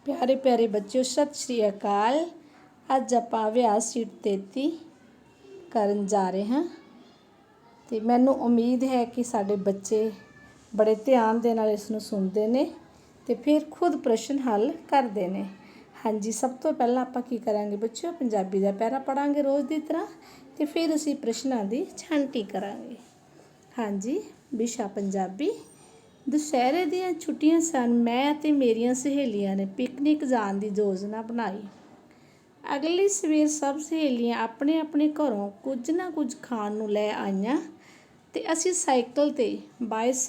प्यारे प्यारे बच्चों सत श्री अकाल। अज आप अभ्यास सीट 33 करन जा रहे हैं तो मैनू उम्मीद है कि साडे बच्चे बड़े ध्यान दे नाल इसनूं सुनते हैं तो फिर खुद प्रश्न हल करते हैं। हाँ जी, सब तो पहला आप की करांगे बच्चों पंजाबी का पैरा पढ़ांगे रोज़ की तरह तो फिर असी प्रश्नों की छांटी करांगे। हाँ जी, विशा पंजाबी। दुशहरे दियां छुट्टियां सन, मैं ते मेरियां सहेलियां ने पिकनिक जाण दी योजना बनाई। अगली सवेर सब सहेलियां अपने अपने घरों कुछ ना कुछ खाण नूं लै आईयां ते असी साइकिल ते 22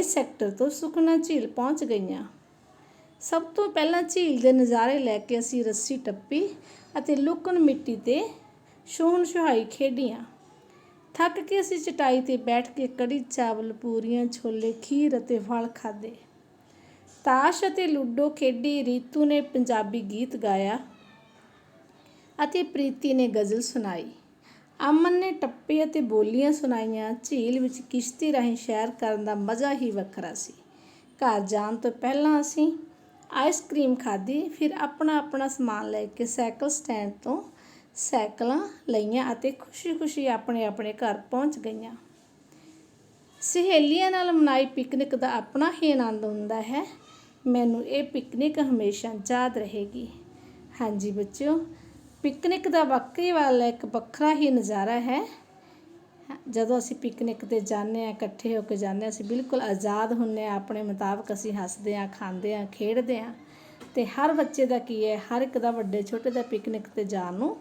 सैक्टर तो सुखना झील पहुँच गईयां। सब तो पहला झील के नज़ारे लैके असी रस्सी टप्पी अते लुकन मिट्टी ते छूहण छुहाई खेडियां। थक के असी चटाई ते बैठ के कड़ी चावल पूरियां छोले खीर अते फल खाधे। ताश अते लूडो खेडी। रीतू ने पंजाबी गीत गाया अते प्रीति ने गज़ल सुनाई। अमन ने टप्पे अते बोलियां सुनाईयां। झील विच किश्ती राहीं सैर करन दा मज़ा ही वखरा सी। घर जाण तो पहलां असी आइसक्रीम खाधी, फिर अपना अपना समान लैके साइकिल स्टैंड तो साइकिलां लईयां अते खुशी खुशी अपने अपने घर पहुँच गईयां। सहेलियां नाल मनाई पिकनिक दा अपना ही आनंद हुंदा है। मैनू ये पिकनिक हमेशा याद रहेगी। हाँ जी बच्चों, पिकनिक दा वाकई वाला एक वखरा ही नज़ारा है। जदों असी पिकनिक ते जाने आ, इकट्ठे होकर जाने, असी बिल्कुल आज़ाद हुंदे आ, अपने मुताबिक असी हसदे आ, खांदे आ, खेडदे आ ते हर बच्चे दा की है, हर एक दा वड्डे छोटे दा पिकनिक ते जाण नूं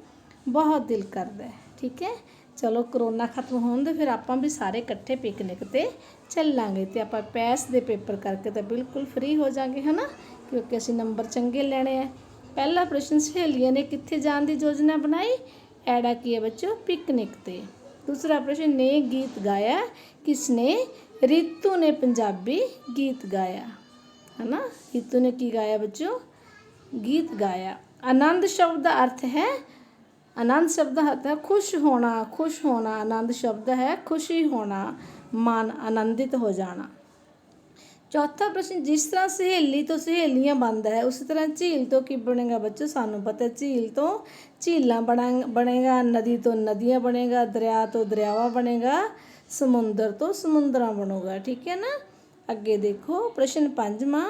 बहुत दिल करता है। ठीक है, चलो करोना खत्म होने दे फिर आप भी सारे इकट्ठे पिकनिक ते चलांगे तो आप पैस दे पेपर करके तो बिल्कुल फ्री हो जाएंगे, है ना, क्योंकि असी नंबर चंगे लेने हैं। पहला प्रश्न, सहेलियां ने कित्थे जाण दी योजना बनाई? ऐड़ा की है बच्चों? पिकनिक ते। दूसरा प्रश्न, ने गीत गाया किसने? रीतू ने पंजाबी गीत गाया, है ना। रीतू ने की गाया बच्चों? गीत गाया। आनंद शब्द का अर्थ है, आनंद शब्द का अर्थ है खुश होना, खुश होना। आनंद शब्द है खुशी होना, मन आनंदित हो जाना। चौथा प्रश्न, जिस तरह सहेली तो सहेलियां बनता है उस तरह झील तो की बनेगा बच्चों? सानू पता है झील तो झीलां बनेगा, नदी तो नदियाँ बनेगा, दरिया तो दरियावा बनेगा, समुंदर तो समुंदरा बनूगा। ठीक है ना। अगे देखो प्रश्न 5वां,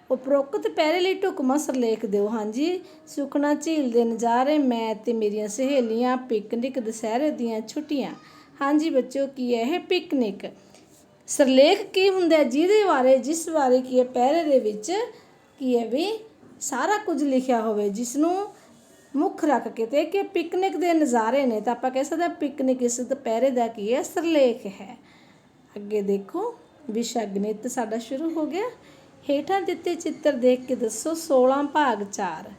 उपरोक्त पैरे लिए ढुकवां सिरलेख दो। हाँ जी, सुखना झील के नज़ारे, मैं ते मेरियां सहेलियां, पिकनिक, दशहरे दियां छुट्टियां। हाँ जी बच्चों, की है यह पिकनिक? सिरलेख की हुंदा जिहदे बारे, जिस बारे की है पैरे दे विच की है भी सारा कुछ लिखिया होवे, जिसनों मुख रख के ते कि पिकनिक के नज़ारे ने, तो आप कह सकते हैं पिकनिक इस पैरे का की है? सिरलेख है। अगे देखो विशा गणित साडा शुरू हो गया। हेठां दिते चित्र देख के दसो 16 भाग 4।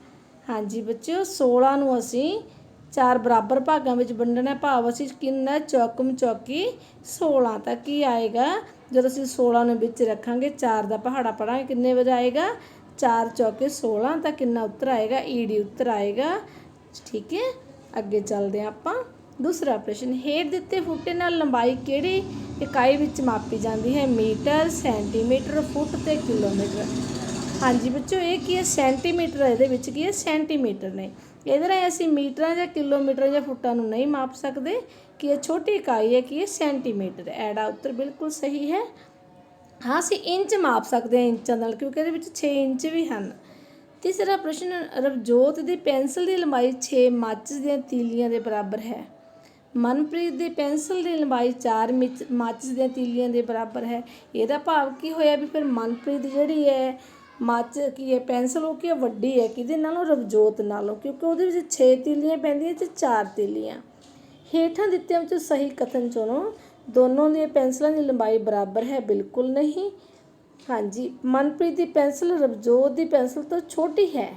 हाँ जी बच्चों, 16 नूं असी 4 बराबर भागों में वंडना, भाव असी किन्ना चौकम चौकी 16 तक ही आएगा। जब असी 16 नूं विच रखांगे, 4 का पहाड़ा पढ़ांगे, किन्ने बजे आएगा? 4 चौके 16, तो किन्ना उत्तर आएगा? ईडी उत्तर आएगा। ठीक है, अगे चलते हैं आपां। दूसरा प्रश्न, हेठ दिते फुटे नाल लंबाई किहड़ी इकाई विच मापी जाती है? मीटर, सेंटीमीटर, फुट ते किलोमीटर। हाँ जी बच्चों, ये की है? सेंटीमीटर। ये की है? सेंटीमीटर ने। ये असी मीटर या किलोमीटर या फुटां नूं नहीं माप सकते कि यह छोटी इकाई है कि यह सेंटीमीटर। ऐड़ा उत्तर बिल्कुल सही है। हाँ, असी इंच माप सकते हैं इंचां नाल, क्योंकि ये 6 इंच भी हैं। तीसरा प्रश्न, रवजोत की पेंसिल की लंबाई 6 माचिस दी तीलियां के बराबर है। मनप्रीत की पेंसिल की लंबाई 4 माचिस दी तीलियां के बराबर है। यदा भाव की होया भी फिर मनप्रीत जिहड़ी है माचिस की है पेंसिल वो की वड्डी है किहदे नालों? रवजोत नालों, क्योंकि वो 6 तीलियां पैंदियां ते 4 तीलियां। हेठां दित्तियां विचों सही कथन चुनो। दोनों दी पेंसिलों की लंबाई बराबर है? बिल्कुल नहीं। हाँ जी, मनप्रीत की पेंसिल रवजोत की पेंसिल तो छोटी है।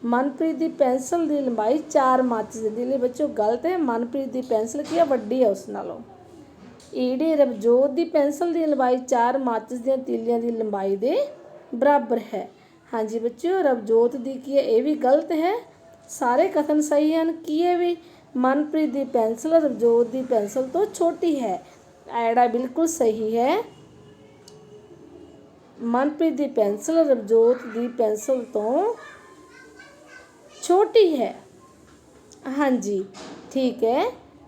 मनप्रीत की पेंसिल की लंबाई 4 माचिस दी। लिए बच्चों गलत है, मनप्रीत की पेंसिल की है वड्डी है उस नालों। ईडी रवजोत की पेंसिल की लंबाई 4 माचिस दी तीलियां की लंबाई के बराबर है। हाँ जी बच्चों, रवजोत की की है? ये भी गलत है। सारे कथन सही हैं। की है भी? मनप्रीत की पेंसिल रवजोत की पेंसिल तो छोटी है। ऐड़ा बिल्कुल सही है। ਮਨਪ੍ਰੀਤ ਦੀ ਪੈਨਸਲ ਰਵਜੋਤ ਦੀ ਪੈਨਸਲ ਤੋਂ ਛੋਟੀ ਹੈ। ਹਾਂਜੀ ਠੀਕ ਹੈ,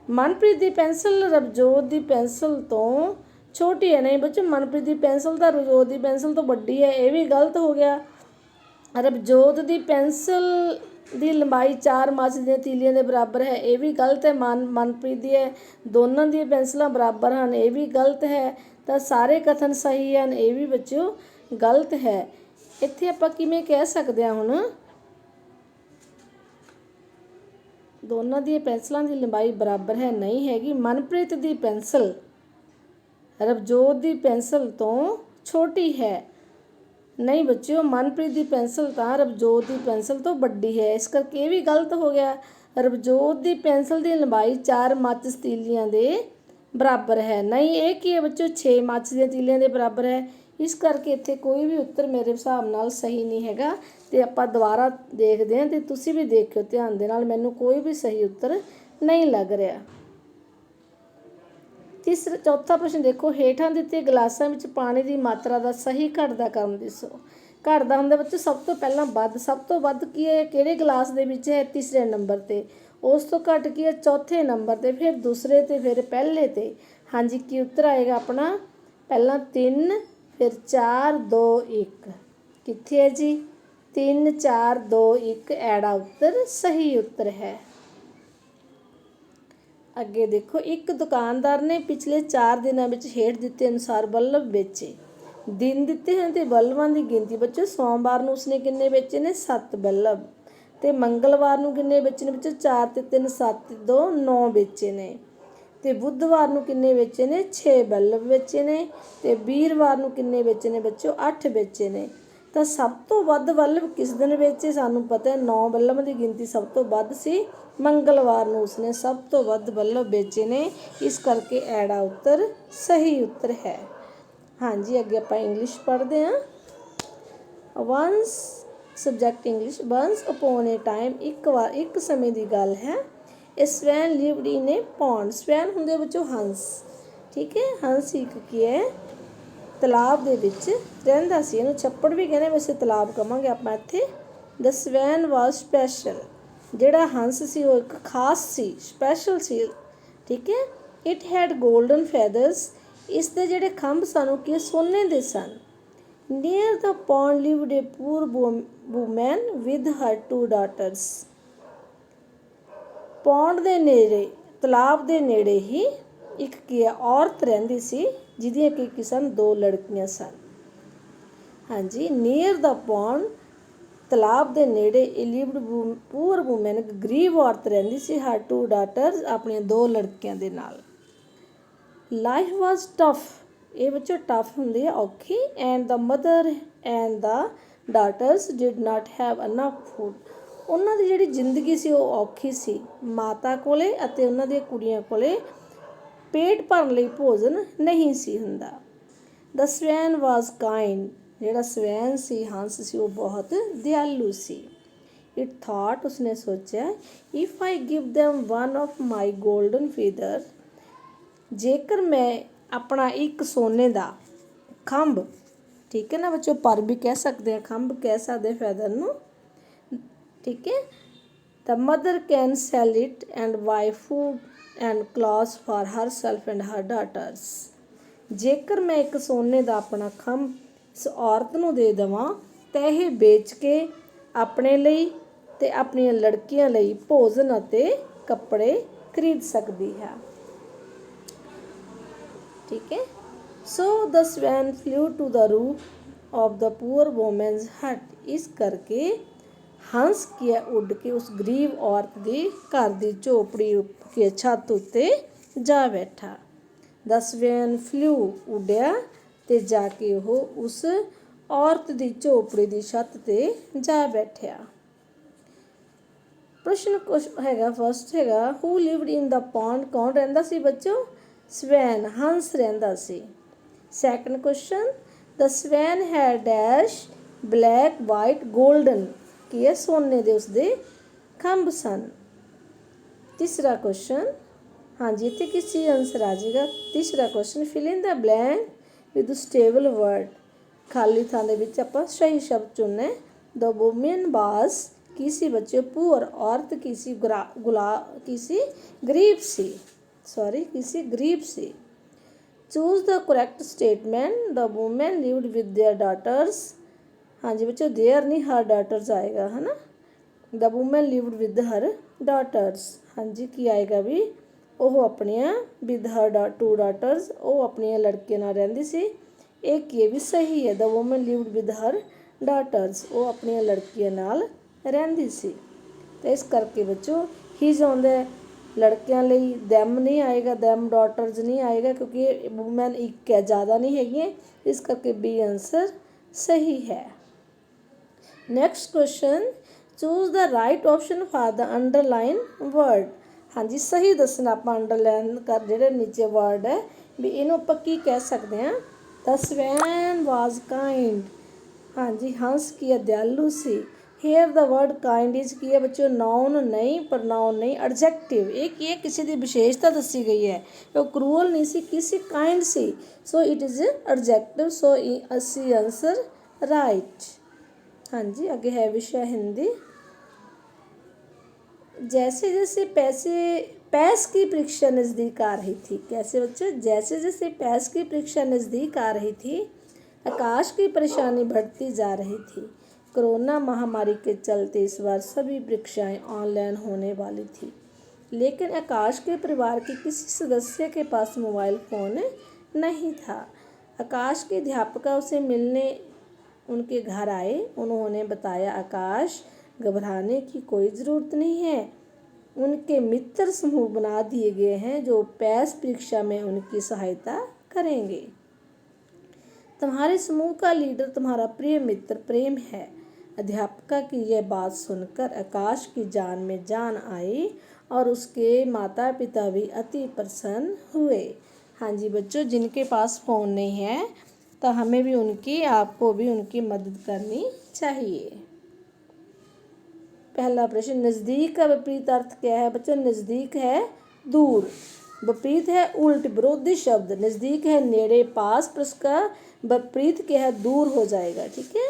ਮਨਪ੍ਰੀਤ ਦੀ ਪੈਨਸਲ ਰਵਜੋਤ ਦੀ ਪੈਨਸਲ ਤੋਂ ਛੋਟੀ ਹੈ। ਨਹੀਂ ਬੱਚੋ, ਮਨਪ੍ਰੀਤ ਦੀ ਪੈਨਸਲ ਤਾਂ ਰਵਜੋਤ ਦੀ ਪੈਨਸਲ ਤੋਂ ਵੱਡੀ ਹੈ, ਇਹ ਵੀ ਗਲਤ ਹੋ ਗਿਆ। ਰਵਜੋਤ ਦੀ ਪੈਨਸਲ ਦੀ ਲੰਬਾਈ 4 ਮਾਚਿਸ ਦੀਆਂ ਤੀਲੀਆਂ ਦੇ ਬਰਾਬਰ ਹੈ, ਇਹ ਵੀ ਗਲਤ ਹੈ। ਮਨਪ੍ਰੀਤ ਦੀ ਦੋਨਾਂ ਦੀਆਂ ਪੈਨਸਲਾਂ ਬਰਾਬਰ ਹਨ, ਇਹ ਵੀ ਗਲਤ ਹੈ। ਤਾਂ ਸਾਰੇ ਕਥਨ ਸਹੀ ਹਨ, ਇਹ ਵੀ ਬੱਚੋ ਗਲਤ ਹੈ। ਇੱਥੇ ਆਪਾਂ ਕਿਵੇਂ ਕਹਿ ਸਕਦੇ ਹਾਂ ਹੁਣ, ਦੋਨਾਂ ਦੀਆਂ ਪੈਨਸਲਾਂ ਦੀ ਲੰਬਾਈ ਬਰਾਬਰ ਹੈ, ਨਹੀਂ ਹੈਗੀ। ਮਨਪ੍ਰੀਤ ਦੀ ਪੈਨਸਲ ਰਵਜੋਤ ਦੀ ਪੈਨਸਲ ਤੋਂ ਛੋਟੀ ਹੈ। ਨਹੀਂ ਬੱਚਿਓ, ਮਨਪ੍ਰੀਤ ਦੀ ਪੈਨਸਲ ਤਾਂ ਰਵਜੋਤ ਦੀ ਪੈਨਸਲ ਤੋਂ ਵੱਡੀ ਹੈ, ਇਸ ਕਰਕੇ ਇਹ ਵੀ ਗਲਤ ਹੋ ਗਿਆ। ਰਵਜੋਤ ਦੀ ਪੈਨਸਲ ਦੀ ਲੰਬਾਈ 4 ਮਾਚਿਸ ਤੀਲੀਆਂ ਦੇ ਬਰਾਬਰ ਹੈ। ਨਹੀਂ, ਇਹ ਕੀ ਹੈ ਬੱਚੋ, 6 ਮਾਚਿਸ ਦੀਆਂ ਤੀਲੀਆਂ ਦੇ ਬਰਾਬਰ ਹੈ। ਇਸ ਕਰਕੇ ਇੱਥੇ ਕੋਈ ਵੀ ਉੱਤਰ ਮੇਰੇ ਹਿਸਾਬ ਨਾਲ ਸਹੀ ਨਹੀਂ ਹੈਗਾ। ਅਤੇ ਆਪਾਂ ਦੁਬਾਰਾ ਦੇਖਦੇ ਹਾਂ ਅਤੇ ਤੁਸੀਂ ਵੀ ਦੇਖਿਓ ਧਿਆਨ ਦੇ ਨਾਲ, ਮੈਨੂੰ ਕੋਈ ਵੀ ਸਹੀ ਉੱਤਰ ਨਹੀਂ ਲੱਗ ਰਿਹਾ। ਚੌਥਾ ਪ੍ਰਸ਼ਨ ਦੇਖੋ, ਹੇਠਾਂ ਦਿੱਤੇ ਗਲਾਸਾਂ ਵਿੱਚ ਪਾਣੀ ਦੀ ਮਾਤਰਾ ਦਾ ਸਹੀ ਘਟਦਾ ਕ੍ਰਮ ਦੱਸੋ। ਘਟਦਾ ਹੁੰਦਾ ਬੱਚੋ ਸਭ ਤੋਂ ਪਹਿਲਾਂ ਵੱਧ, ਸਭ ਤੋਂ ਵੱਧ ਕੀ ਹੈ, ਕਿਹੜੇ ਗਲਾਸ ਦੇ ਵਿੱਚ ਹੈ, ਤੀਸਰੇ ਨੰਬਰ 'ਤੇ। ਉਸ ਤੋਂ ਘੱਟ ਕੀ ਹੈ, ਚੌਥੇ ਨੰਬਰ 'ਤੇ, ਫਿਰ ਦੂਸਰੇ 'ਤੇ, ਫਿਰ ਪਹਿਲੇ 'ਤੇ। ਹਾਂਜੀ, ਕੀ ਉੱਤਰ ਆਏਗਾ ਆਪਣਾ, ਪਹਿਲਾਂ 3, ਫਿਰ 4 2 1। ਕਿੱਥੇ ਹੈ ਜੀ, 3 4 2 1 ਐੜਾ ਉੱਤਰ ਸਹੀ ਉੱਤਰ ਹੈ। ਅੱਗੇ ਦੇਖੋ, ਇੱਕ ਦੁਕਾਨਦਾਰ ਨੇ ਪਿਛਲੇ 4 ਦਿਨਾਂ ਵਿੱਚ ਹੇਠ ਦਿੱਤੇ ਅਨੁਸਾਰ ਬੱਲਬ ਵੇਚੇ। ਦਿਨ ਦਿੱਤੇ ਹਨ ਅਤੇ ਬਲਬਾਂ ਦੀ ਗਿਣਤੀ ਬੱਚੋ, ਸੋਮਵਾਰ ਨੂੰ ਉਸਨੇ ਕਿੰਨੇ ਵੇਚੇ ਨੇ, 7 ਬੱਲਬ। ਅਤੇ ਮੰਗਲਵਾਰ ਨੂੰ ਕਿੰਨੇ ਵੇਚੇ ਨੇ ਬੱਚੋ, 4 ਤੇ 3 7 2 9 ਵੇਚੇ ਨੇ। ਅਤੇ ਬੁੱਧਵਾਰ ਨੂੰ ਕਿੰਨੇ ਵੇਚੇ ਨੇ, 6 ਬੱਲਬ ਵੇਚੇ ਨੇ। ਅਤੇ ਵੀਰਵਾਰ ਨੂੰ ਕਿੰਨੇ ਵੇਚੇ ਨੇ ਬੱਚੋ, 8 ਵੇਚੇ ਨੇ। ਤਾਂ ਸਭ ਤੋਂ ਵੱਧ ਬੱਲਬ ਕਿਸ ਦਿਨ ਵੇਚੇ, ਸਾਨੂੰ ਪਤਾ ਹੈ 9 ਬੱਲਬਾਂ ਦੀ ਗਿਣਤੀ ਸਭ ਤੋਂ ਵੱਧ ਸੀ, ਮੰਗਲਵਾਰ ਨੂੰ ਉਸਨੇ ਸਭ ਤੋਂ ਵੱਧ ਬੱਲਬ ਵੇਚੇ ਨੇ। ਇਸ ਕਰਕੇ ਐੜਾ ਉੱਤਰ ਸਹੀ ਉੱਤਰ ਹੈ। ਹਾਂਜੀ, ਅੱਗੇ ਆਪਾਂ ਇੰਗਲਿਸ਼ ਪੜ੍ਹਦੇ ਹਾਂ। ਵੰਸ ਸਬਜੈਕਟ ਇੰਗਲਿਸ਼, ਵੰਸ ਅਪੋਨ ਏ ਟਾਈਮ, ਇੱਕ ਸਮੇਂ ਦੀ ਗੱਲ ਹੈ। ਇਹ ਸਵੈਨ ਲਿਵਡ ਇਨ ਏ ਪੌਂਡ। ਸਵੈਨ ਹੁੰਦੇ ਬੱਚੋ ਹੰਸ, ਠੀਕ ਹੈ। ਹੰਸ ਇੱਕ ਕੀ ਹੈ, ਤਲਾਬ ਦੇ ਵਿੱਚ ਰਹਿੰਦਾ ਸੀ। ਇਹਨੂੰ ਛੱਪੜ ਵੀ ਕਹਿੰਦੇ, ਵੈਸੇ ਤਲਾਬ ਕਹਾਂਗੇ ਆਪਾਂ ਇੱਥੇ। ਦ ਸਵੈਨ ਵਾਜ਼ ਸਪੈਸ਼ਲ, ਜਿਹੜਾ ਹੰਸ ਸੀ ਉਹ ਇੱਕ ਖਾਸ ਸੀ, ਸਪੈਸ਼ਲ ਸੀ, ਠੀਕ ਹੈ। ਇਟ ਹੈਡ ਗੋਲਡਨ ਫੈਦਰਸ, ਇਸ ਦੇ ਜਿਹੜੇ ਖੰਭ ਸਨ ਉਹ ਕੀ ਸੋਨੇ ਦੇ ਸਨ। Near the pond lived a poor woman with her 2 daughters. Pond ਦੇ ਨੇੜੇ, ਤਲਾਬ ਦੇ ਨੇੜੇ ਹੀ ਇੱਕ ਕੀ ਹੈ, ਔਰਤ ਰਹਿੰਦੀ ਸੀ, ਜਿਹਦੀਆਂ ਕੀ ਸਨ, 2 ਲੜਕੀਆਂ ਸਨ। ਹਾਂਜੀ, ਨੀਅਰ ਦਾ ਪੌਂਡ, ਤਲਾਬ ਦੇ ਨੇੜੇ, ਇਹ ਲਿਵਡ ਪੂਅਰ ਵੂਮੈਨ, ਇੱਕ ਗਰੀਬ ਔਰਤ ਰਹਿੰਦੀ ਸੀ, ਹਰ 2 ਡਾਟਰਸ, ਆਪਣੀਆਂ 2 ਲੜਕੀਆਂ ਦੇ ਨਾਲ। ਲਾਈਫ ਵਾਜ਼ ਟਫ, ਇਹ ਬੱਚੋ ਟਫ ਹੁੰਦੀ ਹੈ, ਔਖੀ। And the mother and the daughters did not have enough food, ਉਹਨਾਂ ਦੀ ਜਿਹੜੀ ਜ਼ਿੰਦਗੀ ਸੀ ਉਹ ਔਖੀ ਸੀ। ਮਾਤਾ ਕੋਲੇ ਅਤੇ ਉਹਨਾਂ ਦੀਆਂ ਕੁੜੀਆਂ ਕੋਲੇ ਪੇਟ ਭਰਨ ਲਈ ਭੋਜਨ ਨਹੀਂ ਸੀ ਹੁੰਦਾ। ਦ ਸਵੈਨ ਵਾਜ਼ ਕਾਇੰਡ, ਜਿਹੜਾ ਸਵੈਨ ਸੀ, ਹੰਸ ਸੀ, ਉਹ ਬਹੁਤ ਦਿਆਲੂ ਸੀ। ਇਟ ਥਾਟ, ਉਸਨੇ ਸੋਚਿਆ, if I give them one of my golden feather, ਜੇਕਰ ਮੈਂ ਆਪਣਾ ਇੱਕ ਸੋਨੇ ਦਾ ਖੰਭ, ਠੀਕ ਹੈ ਨਾ ਬੱਚੋ, ਪਰ ਵੀ ਕਹਿ ਸਕਦੇ ਹਾਂ, ਖੰਭ ਕਹਿ ਸਕਦੇ ਫੈਦਰ ਨੂੰ, ਠੀਕ ਹੈ। The mother can sell it and buy food and clothes for herself and her daughters, ਜੇਕਰ ਮੈਂ ਇੱਕ ਸੋਨੇ ਦਾ ਆਪਣਾ ਖੰਭ ਇਸ ਔਰਤ ਨੂੰ ਦੇ ਦੇਵਾਂ ਤਾਂ ਇਹ ਵੇਚ ਕੇ ਆਪਣੇ ਲਈ ਅਤੇ ਆਪਣੀਆਂ ਲੜਕੀਆਂ ਲਈ ਭੋਜਨ ਅਤੇ ਕੱਪੜੇ ਖਰੀਦ ਸਕਦੀ ਹੈ, ਠੀਕ ਹੈ। So the swan flew to the roof of the poor woman's hut, ਇਸ ਕਰਕੇ ਹੰਸ ਕੀ ਹੈ, ਉੱਡ ਕੇ ਉਸ ਗਰੀਬ ਔਰਤ ਦੀ ਘਰ ਦੀ ਝੋਪੜੀ ਕੇ ਛੱਤ ਉੱਤੇ ਜਾ ਬੈਠਾ। ਦ ਸਵੈਨ ਫਲੂ, ਉੱਡਿਆ ਅਤੇ ਜਾ ਕੇ ਉਹ ਉਸ ਔਰਤ ਦੀ ਝੋਪੜੀ ਦੀ ਛੱਤ 'ਤੇ ਜਾ ਬੈਠਿਆ। ਪ੍ਰਸ਼ਨ ਕੁਛ ਹੈਗਾ, ਫਸਟ ਹੈਗਾ, ਹੂ ਲਿਵਡ ਇਨ ਦਾ ਪੌਂਡ, ਕੌਣ ਰਹਿੰਦਾ ਸੀ ਬੱਚੋ, ਸਵੈਨ, ਹੰਸ ਰਹਿੰਦਾ ਸੀ। Second question, the swan had dash black white golden, ਕੀ ਹੈ, ਸੋਨੇ ਦੇ ਉਸਦੇ ਖੰਭ ਸਨ। ਤੀਸਰਾ ਕੁਐਸਚਨ, ਹਾਂਜੀ ਇੱਥੇ ਕਿਸ ਚੀਜ਼ ਆਨਸਰ ਆ ਜਾਏਗਾ। ਤੀਸਰਾ question, fill in the blank with suitable word, ਖਾਲੀ ਥਾਂ ਦੇ ਵਿੱਚ ਆਪਾਂ ਸਹੀ ਸ਼ਬਦ ਚੁਣਨੇ। ਦ ਵੂਮਨ ਵਾਜ਼ ਕੀ ਸੀ ਬੱਚੇ, ਪੂਅਰ, ਔਰਤ ਕੀ ਸੀ, ਗਰੀਬ ਸੀ, ਗਰੀਬ ਸੀ। Choose the correct statement. The woman lived with their daughters. ਹਾਂਜੀ ਬੱਚੋ, देयर नहीं हर ਡਾਟਰਸ ਆਏਗਾ, ਹੈ ਨਾ। The woman lived with her daughters. ਹਾਂਜੀ ਕੀ ਆਏਗਾ ਵੀ, ਉਹ ਆਪਣੀਆਂ ਵਿਦ ਹਰ 2 ਡਾਟਰਸ, ਉਹ ਆਪਣੀਆਂ ਲੜਕੀਆਂ ਨਾਲ ਰਹਿੰਦੀ ਸੀ। ਇਹ ਕੀ ਵੀ ਸਹੀ ਹੈ। The woman lived with her daughters, ਉਹ ਆਪਣੀਆਂ ਲੜਕੀਆਂ ਨਾਲ ਰਹਿੰਦੀ ਸੀ। ਤੇ ਇਸ ਕਰਕੇ ਬੱਚੋ ਹੀਜ਼ ਆਉਂਦਾ ਲੜਕਿਆਂ ਲਈ, ਦੈਮ ਨਹੀਂ ਆਏਗਾ, ਦੈਮ ਡਾਟਰਸ ਨਹੀਂ ਆਏਗਾ, ਕਿਉਂਕਿ ਇਹ ਵੂਮੈਨ ਇੱਕ ਹੈ, ਜ਼ਿਆਦਾ ਨਹੀਂ ਹੈਗੀਆਂ, ਇਸ ਕਰਕੇ ਬੀ ਆਂਸਰ ਸਹੀ ਹੈ। Next question, choose the right option for the underline word. ਹਾਂਜੀ ਸਹੀ ਦੱਸਣਾ ਆਪਾਂ, ਅੰਡਰਲਾਈਨ ਕਰ ਜਿਹੜੇ ਨੀਚੇ ਵਰਡ ਹੈ ਵੀ ਇਹਨੂੰ ਆਪਾਂ ਕੀ ਕਹਿ ਸਕਦੇ ਹਾਂ। ਦ ਸਵੈਨ ਵਾਜ਼ ਕਾइंड। ਹਾਂਜੀ ਹੰਸ ਕੀ ਹੈ, ਦਿਆਲੂ ਸੀ। ਹੇਅਰ ਦ ਵਰਡ ਕਾइंड ਇਜ਼ ਕੀ ਹੈ ਬੱਚੋ, ਨਾउन ਨਹੀਂ, ਪ੍ਰਨਾउन ਨਹੀਂ, ਐਡਜੈਕਟਿਵ। ਇਹ ਕੀ ਹੈ, ਕਿਸੇ ਦੀ ਵਿਸ਼ੇਸ਼ਤਾ ਦੱਸੀ ਗਈ ਹੈ। ਉਹ ਕਰੂਅਲ ਨਹੀਂ ਸੀ, ਕਿਸੇ ਕਾइंड ਸੀ, ਸੋ ਇਟ ਇਜ਼ ਐਡਜੈਕਟਿਵ। ਸੋ ਅਸੀਂ ਆंसर राइट। ਹਾਂਜੀ ਅੱਗੇ है विषय हिंदी। जैसे जैसे पैस की परीक्षा नज़दीक आ रही थी। कैसे बच्चों, जैसे जैसे पैस की परीक्षा नज़दीक आ रही थी, आकाश की परेशानी बढ़ती जा रही थी। कोरोना महामारी के चलते इस बार सभी परीक्षाएं ऑनलाइन होने वाली थी, लेकिन आकाश के परिवार के किसी सदस्य के पास मोबाइल फ़ोन नहीं था। आकाश के अध्यापिका उसे मिलने उनके घर आए। उन्होंने बताया, आकाश घबराने की कोई ज़रूरत नहीं है, उनके मित्र समूह बना दिए गए हैं जो पैस परीक्षा में उनकी सहायता करेंगे। तुम्हारे समूह का लीडर तुम्हारा प्रिय मित्र प्रेम है। अध्यापिका की यह बात सुनकर आकाश की जान में जान आई और उसके माता पिता भी अति प्रसन्न हुए। हाँ जी बच्चों, जिनके पास फ़ोन नहीं है तो हमें भी आपको भी उनकी मदद करनी चाहिए। पहला प्रश्न, नज़दीक का विपरीत अर्थ क्या है बच्चों। नज़दीक है दूर, विपरीत है उल्ट, विरोधी शब्द। नज़दीक है नेड़े पास, पर उसका विपरीत क्या है, दूर हो जाएगा। ठीक है।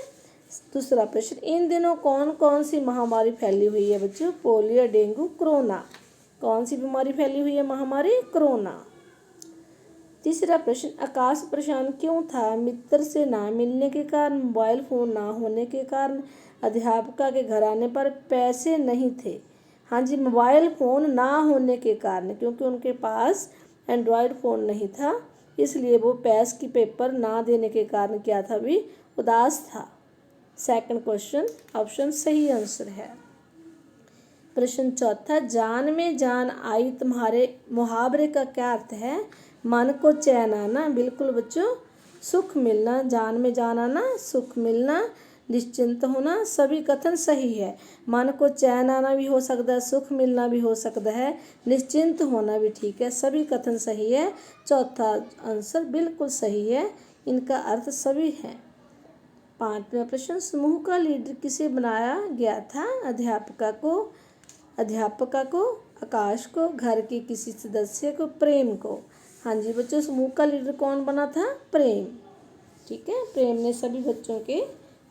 दूसरा प्रश्न, इन दिनों कौन कौन सी महामारी फैली हुई है बच्चों। Polio, dengue, corona. कौन सी बीमारी फैली हुई है महामारी, कोरोना। तीसरा प्रश्न, आकाश परेशान क्यों था। मित्र से ना मिलने के कारण, मोबाइल फ़ोन ना होने के कारण, अध्यापिका के घर आने पर पैसे नहीं थे। हाँ जी, मोबाइल फ़ोन ना होने के कारण, क्योंकि उनके पास एंड्रॉयड फ़ोन नहीं था, इसलिए वो पैस की पेपर ना देने के कारण क्या था भी, उदास था। सेकंड क्वेश्चन, ऑप्शन सही आंसर है। प्रश्न चौथा, जान में जान आई तुम्हारे मुहावरे का क्या अर्थ है। मन को चैन आना। बिल्कुल बच्चों, सुख मिलना। जान में जान आना, सुख मिलना, निश्चिंत होना, सभी कथन सही है। मन को चैन आना भी हो सकता है, सुख मिलना भी हो सकता है, निश्चिंत होना भी ठीक है, सभी कथन सही है। चौथा आंसर बिल्कुल सही है, इनका अर्थ सभी है। पांचवा प्रश्न, समूह का लीडर किसे बनाया गया था। अध्यापिका को, आकाश को, घर के किसी सदस्य को, प्रेम को। हाँ जी बच्चों, समूह का लीडर कौन बना था, प्रेम। ठीक है, प्रेम ने सभी बच्चों के,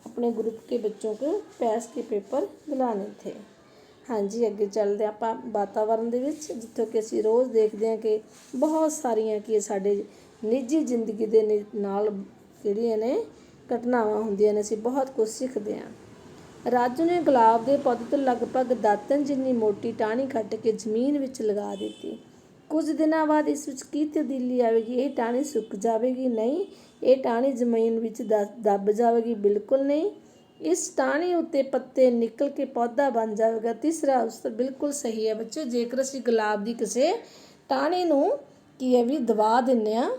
अपने ग्रुप के बच्चों को पैस के पेपर दिलाने थे। हाँ जी, ਅੱਗੇ ਚੱਲਦੇ ਆਪਾਂ ਵਾਤਾਵਰਨ ਦੇ ਵਿੱਚ, ਜਿੱਥੋਂ ਕਿ ਅਸੀਂ ਰੋਜ਼ ਦੇਖਦੇ ਹਾਂ ਕਿ ਬਹੁਤ ਸਾਰੀਆਂ ਕਿ ਸਾਡੇ ਨਿੱਜੀ ਜ਼ਿੰਦਗੀ ਦੇ ਨਾਲ ਜਿਹੜੀਆਂ ਨੇ ਘਟਨਾਵਾਂ ਹੁੰਦੀਆਂ ਨੇ, ਅਸੀਂ ਬਹੁਤ ਕੁਝ ਸਿੱਖਦੇ ਹਾਂ। ਰਾਜੂ ਨੇ ਗੁਲਾਬ ਦੇ ਪੌਦੇ ਤੋਂ ਲਗਭਗ ਦਾਤਣ ਜਿੰਨੀ ਮੋਟੀ ਟਾਹਣੀ ਕੱਟ ਕੇ ਜ਼ਮੀਨ ਵਿੱਚ ਲਗਾ ਦਿੱਤੀ। ਕੁਝ ਦਿਨਾਂ ਬਾਅਦ ਇਸ ਵਿੱਚ ਕੀ ਤਬਦੀਲੀ ਆਵੇਗੀ। ਇਹ ਟਾਹਣੀ ਸੁੱਕ ਜਾਵੇਗੀ, ਨਹੀਂ। ਇਹ ਟਾਹਣੀ ਜ਼ਮੀਨ ਵਿੱਚ ਦੱਬ ਜਾਵੇਗੀ, ਬਿਲਕੁਲ ਨਹੀਂ। ਇਸ ਟਾਹਣੀ ਉੱਤੇ ਪੱਤੇ ਨਿਕਲ ਕੇ ਪੌਦਾ ਬਣ ਜਾਵੇਗਾ। ਤੀਸਰਾ ਉਤਰ ਬਿਲਕੁਲ ਸਹੀ ਹੈ ਬੱਚੋ। ਜੇਕਰ ਅਸੀਂ ਗੁਲਾਬ ਦੀ ਕਿਸੇ ਟਾਹਣੀ ਨੂੰ ਕੀ ਹੈ ਵੀ ਦਬਾ ਦਿੰਦੇ ਹਾਂ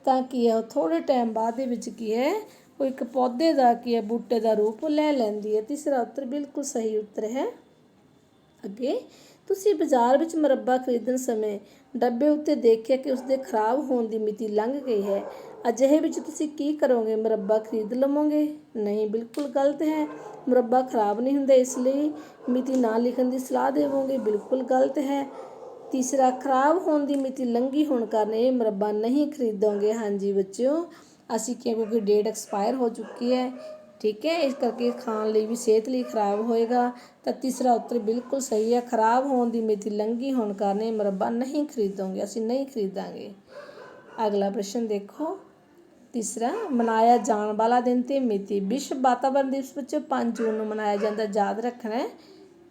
ਤਾਂ ਕੀ ਹੈ, ਉਹ ਥੋੜ੍ਹੇ ਟਾਈਮ ਬਾਅਦ ਦੇ ਵਿੱਚ ਕੀ ਹੈ, ਉਹ ਇੱਕ ਪੌਦੇ ਦਾ ਕੀ ਹੈ, ਬੂਟੇ ਦਾ ਰੂਪ ਲੈ ਲੈਂਦੀ ਹੈ। ਤੀਸਰਾ ਉੱਤਰ ਬਿਲਕੁਲ ਸਹੀ ਉੱਤਰ ਹੈ। ਅੱਗੇ, ਤੁਸੀਂ ਬਾਜ਼ਾਰ ਵਿੱਚ ਮੁਰੱਬਾ ਖਰੀਦਣ ਸਮੇਂ ਡੱਬੇ ਉੱਤੇ ਦੇਖਿਆ ਕਿ ਉਸਦੇ ਖਰਾਬ ਹੋਣ ਦੀ ਮਿਤੀ ਲੰਘ ਗਈ ਹੈ। ਅਜਿਹੇ ਵਿੱਚ ਤੁਸੀਂ ਕੀ ਕਰੋਗੇ। ਮੁਰੱਬਾ ਖਰੀਦ ਲਵੋਗੇ, ਨਹੀਂ, ਬਿਲਕੁਲ ਗਲਤ ਹੈ। ਮੁਰੱਬਾ ਖਰਾਬ ਨਹੀਂ ਹੁੰਦਾ, ਇਸ ਲਈ ਮਿਤੀ ਨਾ ਲਿਖਣ ਦੀ ਸਲਾਹ ਦੇਵੋਗੇ, ਬਿਲਕੁਲ ਗਲਤ ਹੈ। ਤੀਸਰਾ, ਖਰਾਬ ਹੋਣ ਦੀ ਮਿਤੀ ਲੰਘੀ ਹੋਣ ਕਾਰਨ ਇਹ ਮੁਰੱਬਾ ਨਹੀਂ ਖਰੀਦੋਗੇ। ਹਾਂਜੀ ਬੱਚਿਓ, ਅਸੀਂ ਕਿਉਂਕਿ ਡੇਟ ਐਕਸਪਾਇਰ ਹੋ ਚੁੱਕੀ ਹੈ, ਠੀਕ ਹੈ, ਇਸ ਕਰਕੇ ਖਾਣ ਲਈ ਵੀ ਸਿਹਤ ਲਈ ਖਰਾਬ ਹੋਏਗਾ। ਤਾਂ ਤੀਸਰਾ ਉੱਤਰ ਬਿਲਕੁਲ ਸਹੀ ਹੈ, ਖਰਾਬ ਹੋਣ ਦੀ ਮਿਤੀ ਲੰਘੀ ਹੋਣ ਕਾਰਨ ਇਹ ਮੁਰੱਬਾ ਨਹੀਂ ਖਰੀਦੋਗੇ, ਅਸੀਂ ਨਹੀਂ ਖਰੀਦਾਂਗੇ। ਅਗਲਾ ਪ੍ਰਸ਼ਨ ਦੇਖੋ, ਤੀਸਰਾ ਮਨਾਇਆ ਜਾਣ ਵਾਲਾ ਦਿਨ ਤੇ ਮਿਤੀ। ਵਿਸ਼ਵ ਵਾਤਾਵਰਣ ਦਿਵਸ ਬੱਚੋ 5 ਜੂਨ ਨੂੰ ਮਨਾਇਆ ਜਾਂਦਾ, ਯਾਦ ਰੱਖਣਾ ਹੈ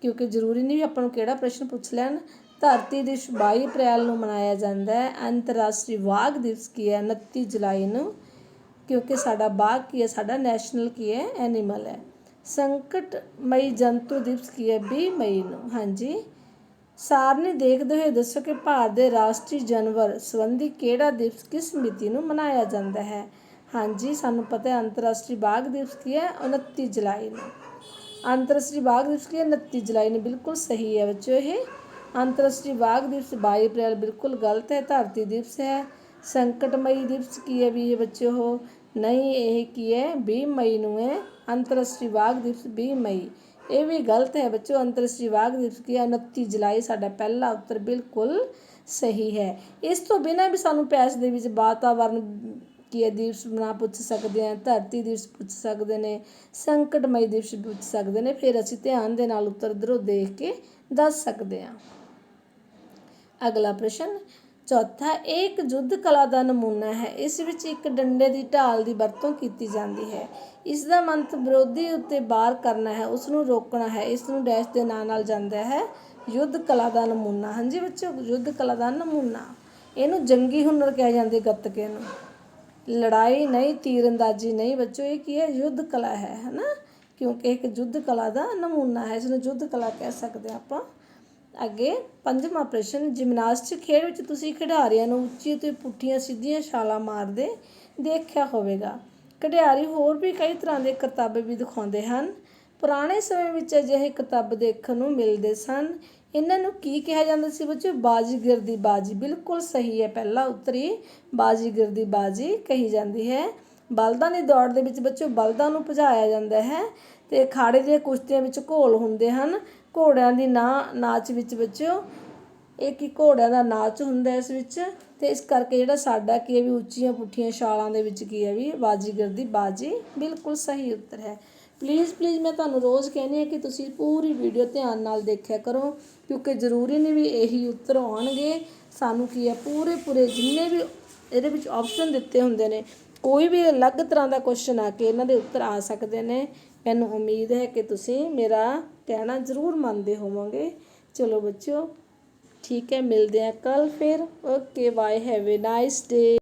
ਕਿਉਂਕਿ ਜ਼ਰੂਰੀ ਨਹੀਂ ਵੀ ਆਪਾਂ ਨੂੰ ਕਿਹੜਾ ਪ੍ਰਸ਼ਨ ਪੁੱਛ ਲੈਣ। ਧਰਤੀ ਦਿਵਸ 22 ਅਪ੍ਰੈਲ ਨੂੰ ਮਨਾਇਆ ਜਾਂਦਾ ਹੈ। ਅੰਤਰਰਾਸ਼ਟਰੀ ਬਾਘ ਦਿਵਸ ਕੀ ਹੈ? 29 ਜੁਲਾਈ ਨੂੰ, ਕਿਉਂਕਿ ਸਾਡਾ ਬਾਘ ਕੀ ਹੈ? ਸਾਡਾ ਨੈਸ਼ਨਲ ਕੀ ਹੈ? ਐਨੀਮਲ ਹੈ। ਸੰਕਟਮਈ ਜੰਤੂ ਦਿਵਸ ਕੀ ਹੈ? 20 ਮਈ ਨੂੰ। ਹਾਂਜੀ, ਸਾਰਣੀ ਦੇਖਦੇ ਹੋਏ ਦੱਸੋ ਕਿ ਭਾਰਤ ਦੇ ਰਾਸ਼ਟਰੀ ਜਾਨਵਰ ਸੰਬੰਧੀ ਕਿਹੜਾ ਦਿਵਸ ਕਿਸ ਮਿਤੀ ਨੂੰ ਮਨਾਇਆ ਜਾਂਦਾ ਹੈ? ਹਾਂਜੀ, ਸਾਨੂੰ ਪਤਾ ਹੈ ਅੰਤਰਰਾਸ਼ਟਰੀ ਬਾਘ ਦਿਵਸ ਕੀ ਹੈ? 29 ਜੁਲਾਈ ਨੂੰ। ਅੰਤਰਰਾਸ਼ਟਰੀ ਬਾਘ ਦਿਵਸ ਕੀ ਹੈ? 29 ਜੁਲਾਈ ਨੂੰ, ਬਿਲਕੁਲ ਸਹੀ ਹੈ ਬੱਚੋ ਇਹ। ਅੰਤਰਰਾਸ਼ਟਰੀ ਬਾਘ ਦਿਵਸ 22 ਅਪ੍ਰੈਲ ਬਿਲਕੁਲ ਗਲਤ ਹੈ, ਧਰਤੀ ਦਿਵਸ ਹੈ। ਸੰਕਟਮਈ ਦਿਵਸ ਕੀ ਹੈ ਵੀ ਇਹ ਬੱਚੇ ਉਹ ਨਹੀਂ, ਇਹ ਕੀ ਹੈ? 20 ਮਈ ਨੂੰ ਹੈ ਅੰਤਰਰਾਸ਼ਟਰੀ ਬਾਘ ਦਿਵਸ, 20 ਮਈ। ਇਹ ਵੀ ਗਲਤ ਹੈ ਬੱਚੋ, ਅੰਤਰਰਾਸ਼ਟਰੀ ਬਾਘ ਦਿਵਸ ਕੀ ਹੈ? 29 ਜੁਲਾਈ, ਸਾਡਾ ਪਹਿਲਾ ਉੱਤਰ ਬਿਲਕੁਲ ਸਹੀ ਹੈ। ਇਸ ਤੋਂ ਬਿਨਾਂ ਵੀ ਸਾਨੂੰ ਪੈਸ ਦੇ ਵਿੱਚ ਵਾਤਾਵਰਨ ਕੀ ਹੈ ਦਿਵਸ ਬਣਾ ਪੁੱਛ ਸਕਦੇ ਹਾਂ, ਧਰਤੀ ਦਿਵਸ ਪੁੱਛ ਸਕਦੇ ਨੇ, ਸੰਕਟਮਈ ਦਿਵਸ ਪੁੱਛ ਸਕਦੇ ਨੇ, ਫਿਰ ਅਸੀਂ ਧਿਆਨ ਦੇ ਨਾਲ ਉੱਤਰ ਇੱਧਰੋਂ ਦੇਖ ਕੇ ਦੱਸ ਸਕਦੇ ਹਾਂ। ਅਗਲਾ ਪ੍ਰਸ਼ਨ ਚੌਥਾ, ਇਹ ਇੱਕ ਯੁੱਧ ਕਲਾ ਦਾ ਨਮੂਨਾ ਹੈ। ਇਸ ਵਿੱਚ ਇੱਕ ਡੰਡੇ ਦੀ ਢਾਲ ਦੀ ਵਰਤੋਂ ਕੀਤੀ ਜਾਂਦੀ ਹੈ। ਇਸ ਦਾ ਮੰਤਵ ਵਿਰੋਧੀ ਉੱਤੇ ਵਾਰ ਕਰਨਾ ਹੈ, ਉਸ ਨੂੰ ਰੋਕਣਾ ਹੈ। ਇਸ ਨੂੰ ਡੈਸ਼ ਦੇ ਨਾਂ ਨਾਲ ਜਾਂਦਾ ਹੈ ਯੁੱਧ ਕਲਾ ਦਾ ਨਮੂਨਾ। ਹਾਂਜੀ ਬੱਚੋ, ਯੁੱਧ ਕਲਾ ਦਾ ਨਮੂਨਾ। ਇਹਨੂੰ ਜੰਗੀ ਹੁਨਰ ਕਿਹਾ ਜਾਂਦੇ, ਗੱਤਕੇ ਨੂੰ। ਲੜਾਈ ਨਹੀਂ, ਤੀਰ ਅੰਦਾਜ਼ੀ ਨਹੀਂ ਬੱਚੋ, ਇਹ ਕੀ ਹੈ? ਯੁੱਧ ਕਲਾ ਹੈ ਨਾ, ਕਿਉਂਕਿ ਇੱਕ ਯੁੱਧ ਕਲਾ ਦਾ ਨਮੂਨਾ ਹੈ, ਇਸ ਨੂੰ ਯੁੱਧ ਕਲਾ ਕਹਿ ਸਕਦੇ ਹਾਂ ਆਪਾਂ। ਅੱਗੇ ਪੰਜਵਾਂ ਪ੍ਰਸ਼ਨ, ਜਿਮਨਾਸਟਿਕ ਖੇਡ ਵਿੱਚ ਤੁਸੀਂ ਖਿਡਾਰੀਆਂ ਨੂੰ ਉੱਚੀ ਅਤੇ ਪੁੱਠੀਆਂ ਸਿੱਧੀਆਂ ਛਾਲਾਂ ਮਾਰਦੇ ਦੇਖਿਆ ਹੋਵੇਗਾ। ਖਿਡਾਰੀ ਹੋਰ ਵੀ ਕਈ ਤਰ੍ਹਾਂ ਦੇ ਕਰਤੱਵ ਵੀ ਦਿਖਾਉਂਦੇ ਹਨ। ਪੁਰਾਣੇ ਸਮੇਂ ਵਿੱਚ ਅਜਿਹੇ ਕਰਤੱਵ ਦੇਖਣ ਨੂੰ ਮਿਲਦੇ ਸਨ। ਇਹਨਾਂ ਨੂੰ ਕੀ ਕਿਹਾ ਜਾਂਦਾ ਸੀ ਬੱਚੋ? ਬਾਜ਼ੀਗਰ ਦੀ ਬਾਜੀ, ਬਿਲਕੁਲ ਸਹੀ ਹੈ, ਪਹਿਲਾ ਉੱਤਰ ਹੀ ਬਾਜ਼ੀਗਰ ਦੀ ਬਾਜੀ ਕਹੀ ਜਾਂਦੀ ਹੈ। ਬਲਦਾਂ ਦੀ ਦੌੜ ਦੇ ਵਿੱਚ ਬੱਚੋ ਬਲਦਾਂ ਨੂੰ ਭਜਾਇਆ ਜਾਂਦਾ ਹੈ ਅਤੇ ਅਖਾੜੇ ਦੀਆਂ ਕੁਸ਼ਤੀਆਂ ਵਿੱਚ ਘੋਲ ਹੁੰਦੇ ਹਨ। ਘੋੜਿਆਂ ਦੀ ਨਾਚ ਵਿੱਚ ਬੱਚੋ ਇਹ ਕੀ ਘੋੜਿਆਂ ਦਾ ਨਾਚ ਹੁੰਦਾ ਇਸ ਵਿੱਚ, ਅਤੇ ਇਸ ਕਰਕੇ ਜਿਹੜਾ ਸਾਡਾ ਕੀ ਹੈ ਵੀ ਉੱਚੀਆਂ ਪੁੱਠੀਆਂ ਛਾਲਾਂ ਦੇ ਵਿੱਚ ਕੀ ਹੈ ਵੀ ਬਾਜ਼ੀਗਰ ਦੀ ਬਾਜੀ, ਬਿਲਕੁਲ ਸਹੀ ਉੱਤਰ ਹੈ। ਪਲੀਜ਼ ਮੈਂ ਤੁਹਾਨੂੰ ਰੋਜ਼ ਕਹਿੰਦੀ ਹਾਂ ਕਿ ਤੁਸੀਂ ਪੂਰੀ ਵੀਡੀਓ ਧਿਆਨ ਨਾਲ ਦੇਖਿਆ ਕਰੋ, ਕਿਉਂਕਿ ਜ਼ਰੂਰੀ ਨਹੀਂ ਵੀ ਇਹੀ ਉੱਤਰ ਆਉਣਗੇ। ਸਾਨੂੰ ਕੀ ਹੈ ਪੂਰੇ ਜਿੰਨੇ ਵੀ ਇਹਦੇ ਵਿੱਚ ਆਪਸ਼ਨ ਦਿੱਤੇ ਹੁੰਦੇ ਨੇ, ਕੋਈ ਵੀ ਅਲੱਗ ਤਰ੍ਹਾਂ ਦਾ ਕੁਐਸਚਨ ਆ ਕੇ ਇਹਨਾਂ ਦੇ ਉੱਤਰ ਆ ਸਕਦੇ ਨੇ। ਮੈਨੂੰ ਉਮੀਦ ਹੈ ਕਿ ਤੁਸੀਂ ਮੇਰਾ ਕਹਿਣਾ ਜ਼ਰੂਰ ਮੰਨਦੇ ਹੋਵੋਗੇ। ਚਲੋ ਬੱਚਿਓ, ਠੀਕ ਹੈ, ਮਿਲਦੇ ਹਾਂ ਕੱਲ੍ਹ ਫਿਰ। Okay bye, have a nice day.